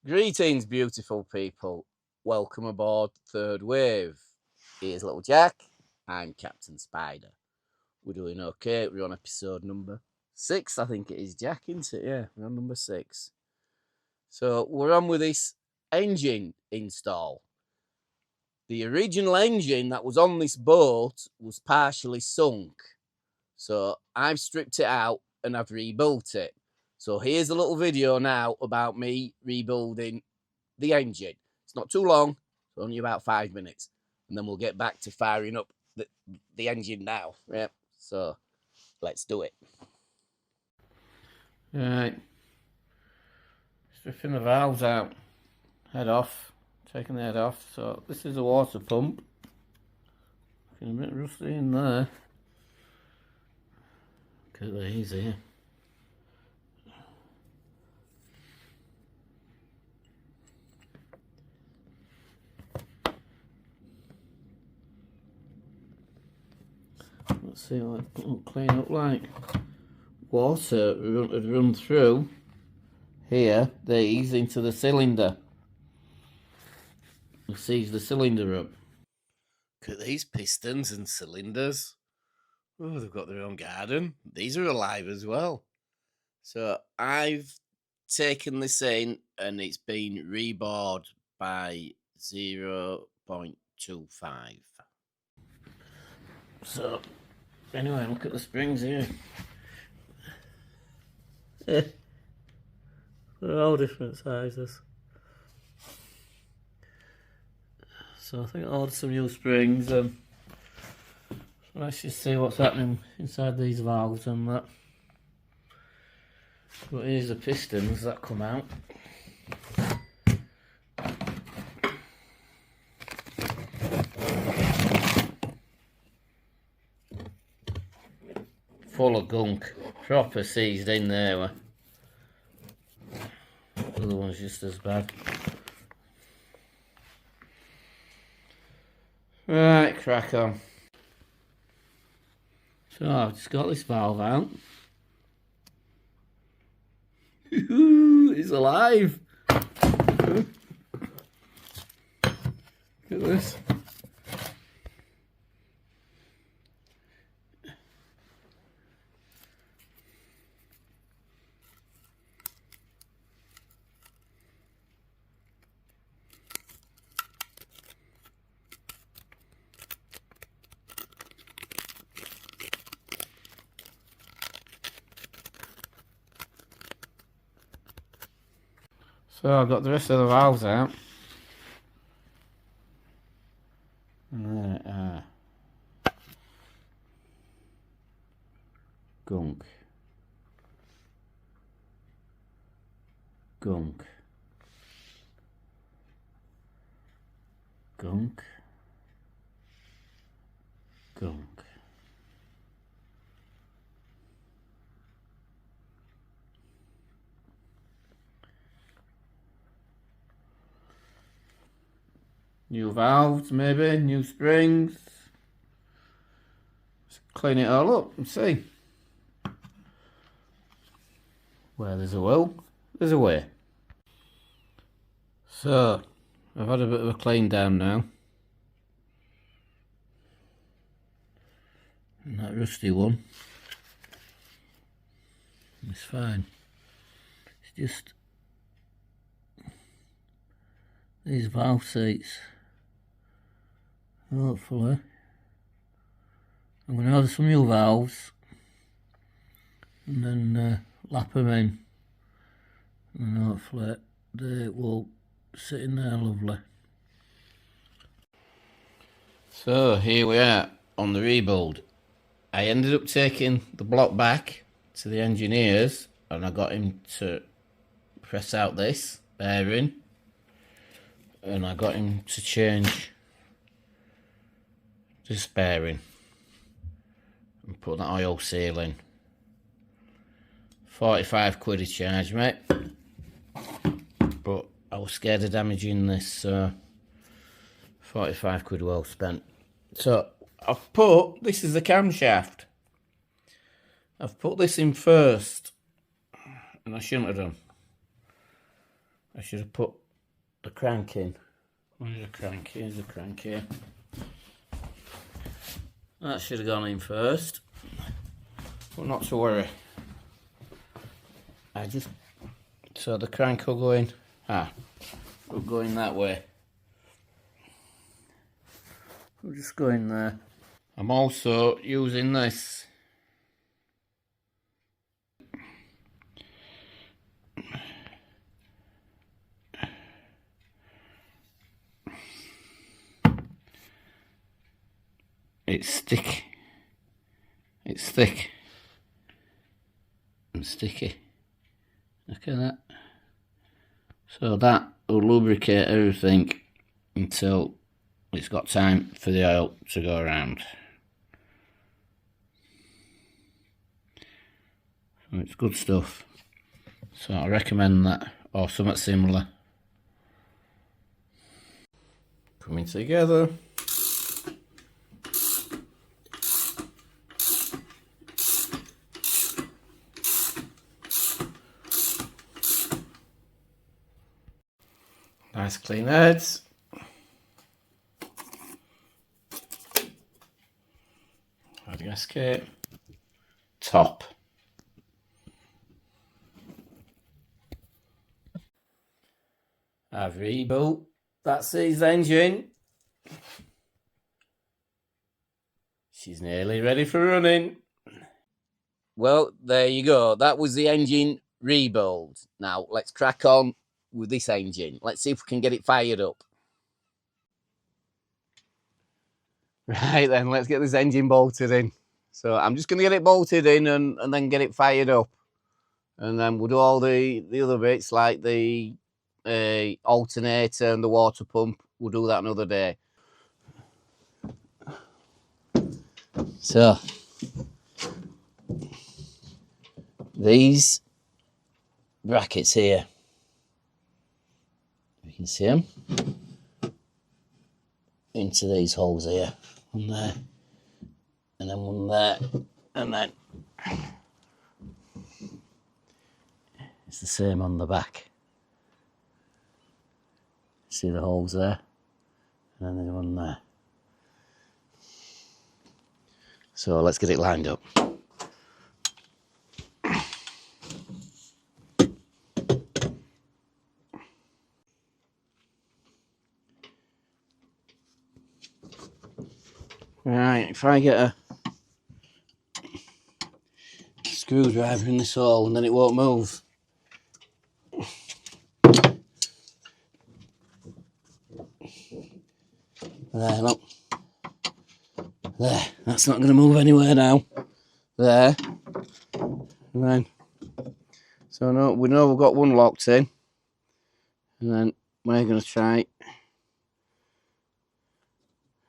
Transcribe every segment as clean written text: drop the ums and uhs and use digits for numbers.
Greetings, beautiful people. Welcome aboard Third Wave. Here's little Jack. I'm Cpt.Spider. We're doing okay. We're on episode number 6, I think it is, Jack, isn't it? Yeah, we're on number 6. So we're on with this engine install. The original engine that was on this boat was partially sunk. So I've stripped it out and I've rebuilt it. So here's a little video now about me rebuilding the engine. It's not too long, it's only about 5 minutes, and then we'll get back to firing up the engine now. Yep, so let's do it. Right, stripping the valves out, head off, taking the head off. So this is a water pump, looking a bit rusty in there. Look at these here. Let's see what it'll clean up like. Water had run through here, these, into the cylinder. It seized the cylinder up. Look at these pistons and cylinders. Oh, they've got their own garden. These are alive as well. So I've taken this in and it's been rebored by 0.25. So anyway, look at the springs here. They're all different sizes. So I think I ordered some new springs. Let's just see what's happening inside these valves and that. But here's the pistons that come out. Full of gunk, proper seized in there. The other one's just as bad. Right, crack on. So I've just got this valve out. It's alive. Look at this. So I've got the rest of the valves out. And there gunk. Gunk. Gunk. Gunk. New valves, maybe, new springs. Let's clean it all up and see. Where there's a will, there's a way. So, I've had a bit of a clean down now. And that rusty one is fine. It's just these valve seats. Hopefully I'm going to order some new valves and then lap them in, and hopefully they will sit in there lovely. So here we are on the rebuild. I ended up taking the block back to the engineers and I got him to press out this bearing, and I got him to change this bearing and put that oil seal in. 45 quid a charge, mate, but I was scared of damaging this, so 45 quid well spent. So I've put, this is the camshaft, I've put this in first, and I shouldn't have done. I should have put the crank in. Where's the crank? Here's the crank here. That should have gone in first. But not to worry. So the crank will go in. Will go in that way. We'll just go in there. I'm also using this. It's thick. It's thick and sticky. Look at that. So that will lubricate everything until it's got time for the oil to go around. So it's good stuff. So I recommend that, or something similar. Coming together. Nice clean heads. Escape. Top. I've rebuilt that C's engine. She's nearly ready for running. Well, there you go. That was the engine rebuild. Now, let's crack on with this engine. Let's see if we can get it fired up. Right then, let's get this engine bolted in. So I'm just going to get it bolted in and then get it fired up. And then we'll do all the other bits like the alternator and the water pump. We'll do that another day. So these brackets here, you can see them into these holes here, one there, and then one there, and then it's the same on the back. See the holes there, and then there's one there. So let's get it lined up. Right, if I get a screwdriver in this hole and then it won't move. There, look. There, that's not going to move anywhere now. There. And then, so no, we know we've got one locked in. And then we're going to try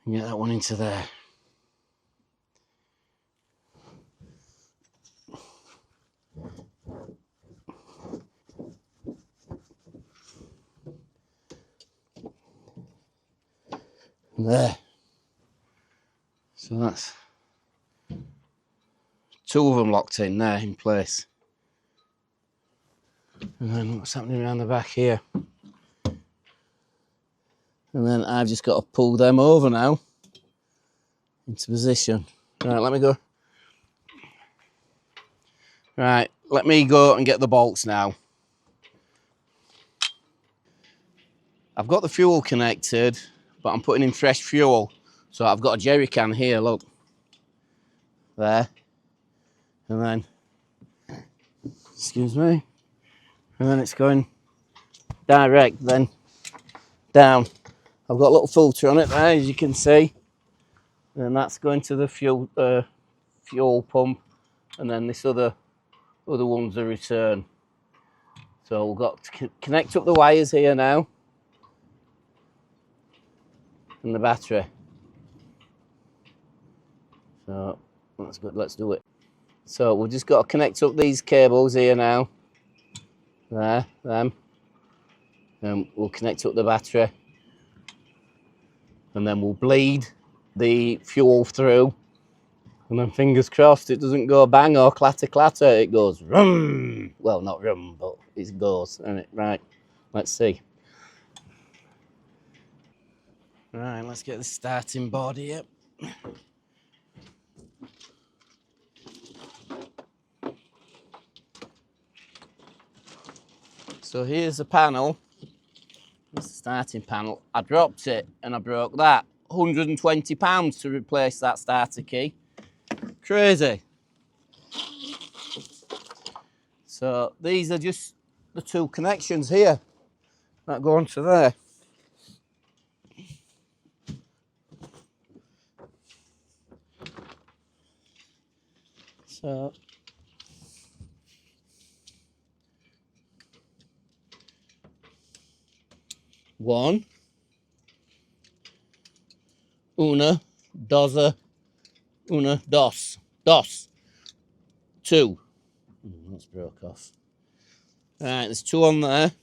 and get that one into there. There. So that's two of them locked in there in place. And then what's happening around the back here? And then I've just got to pull them over now into position. Right, let me go. Right, let me go and get the bolts now. I've got the fuel connected, but I'm putting in fresh fuel. So I've got a jerry can here, look. There. And then, excuse me. And then it's going direct then down. I've got a little filter on it there, as you can see. And that's going to the fuel pump. And then this other one's a return. So we've got to connect up the wires here now. And the battery. So that's good, let's do it. So we've just got to connect up these cables here now. There, them. And we'll connect up the battery. And then we'll bleed the fuel through. And then fingers crossed it doesn't go bang or clatter clatter, it goes rum. Well, not rum, but it goes, isn't it? Right. Let's see. Right, let's get the starting board here. So here's the panel. That's the starting panel. I dropped it and I broke that. £120 to replace that starter key. Crazy. So these are just the two connections here that go onto there. So one, una, doza, una, dos, dos, two. That's broke off. Right, there's two on there.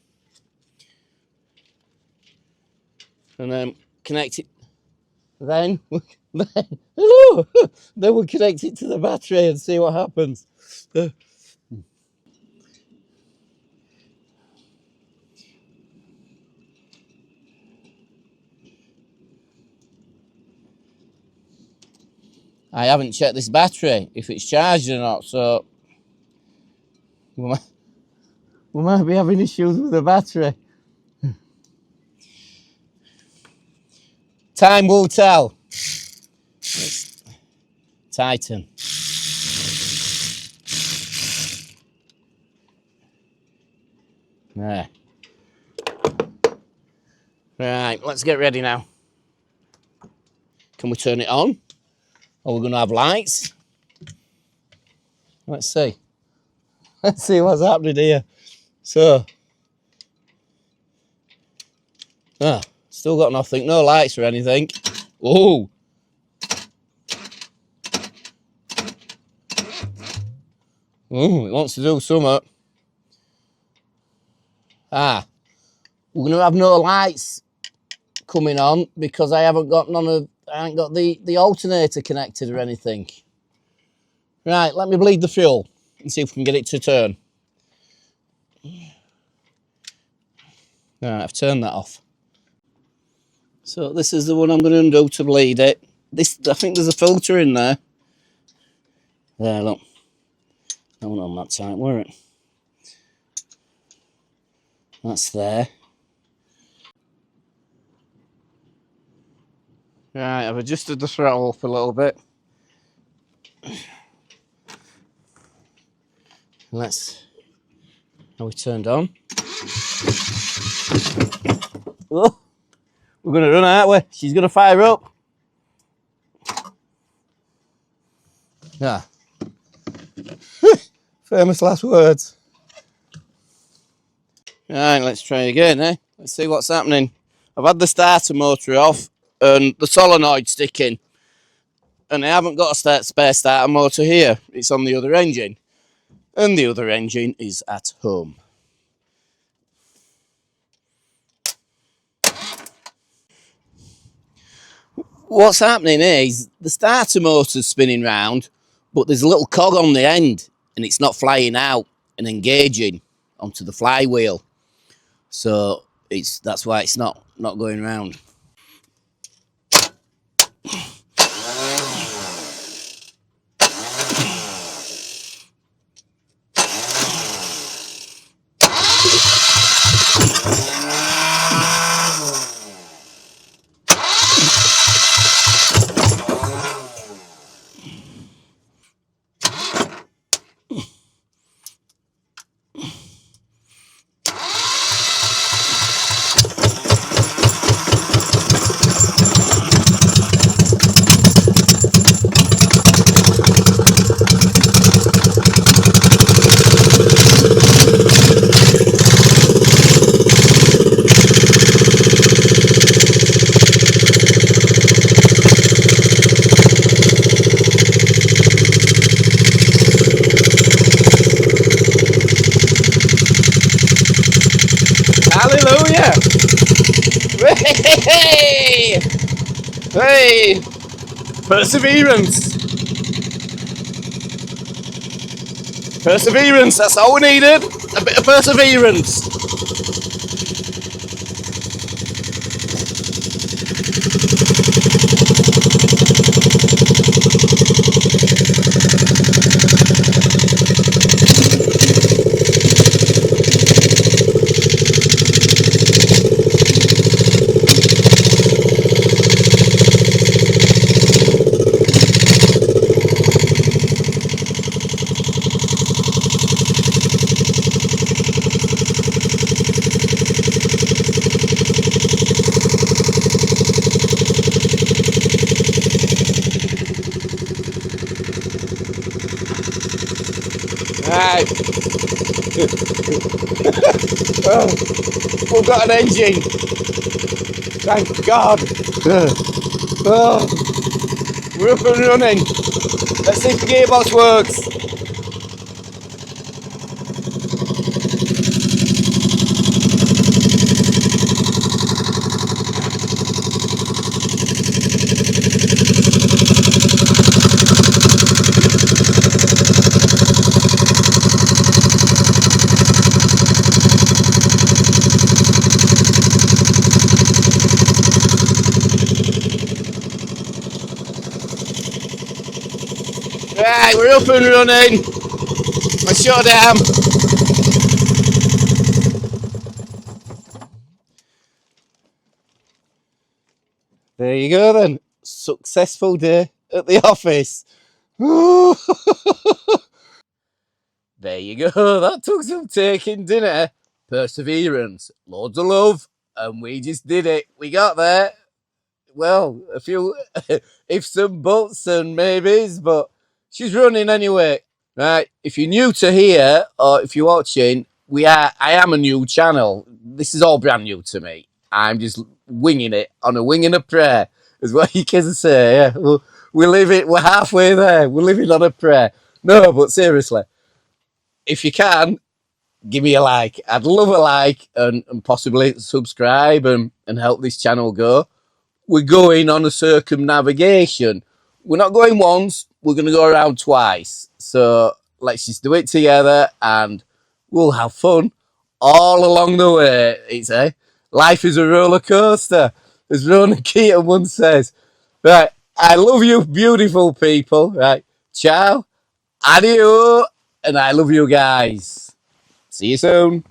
And then connect it. Then hello. Then we'll connect it to the battery and see what happens. I haven't checked this battery if it's charged or not, so we might be having issues with the battery. Time will tell. Let's tighten. There. Right, let's get ready now. Can we turn it on? Are we going to have lights? Let's see. Let's see what's happening here. So, still got nothing, no lights or anything. Oh, it wants to do something. We're going to have no lights coming on because I haven't got the alternator connected or anything. Right, let me bleed the fuel and see if we can get it to turn. Alright, I've turned that off. So this is the one I'm going to undo to bleed it. I think there's a filter in there. There, look. That one on that tight, were it? That's there. Right, I've adjusted the throttle up a little bit. Are we turned on? Oh, we're going to run, aren't we? She's going to fire up. Yeah. Famous last words. Right, let's try again, eh? Let's see what's happening. I've had the starter motor off and the solenoid sticking. And I haven't got a spare starter motor here. It's on the other engine. And the other engine is at home. What's happening is the starter motor's spinning round, but there's a little cog on the end and it's not flying out and engaging onto the flywheel. So that's why it's not going round. Hallelujah! Hey! Hey! Perseverance! Perseverance, that's all we needed. A bit of perseverance. Right. Oh, we've got an engine. Thank God. Oh, we're up and running. Let's see if the gearbox works. Right, we're up and running. I shut down. There you go then. Successful day at the office. There you go. That took some taking, didn't it? Perseverance, loads of love, and we just did it. We got there. Well, a few ifs and buts and maybes, but she's running anyway. Right. If you're new to here or if you're watching, I am a new channel. This is all brand new to me. I'm just winging it on a wing and a prayer, is what you can say. Yeah. We're halfway there. We're living on a prayer. No, but seriously, if you can, give me a like. I'd love a like and possibly subscribe and help this channel go. We're going on a circumnavigation. We're not going once, we're going to go around twice. So let's just do it together and we'll have fun all along the way. Life is a roller coaster, as Ronan Keaton once says. Right, I love you, beautiful people. Right, ciao, adio, and I love you guys. See you soon.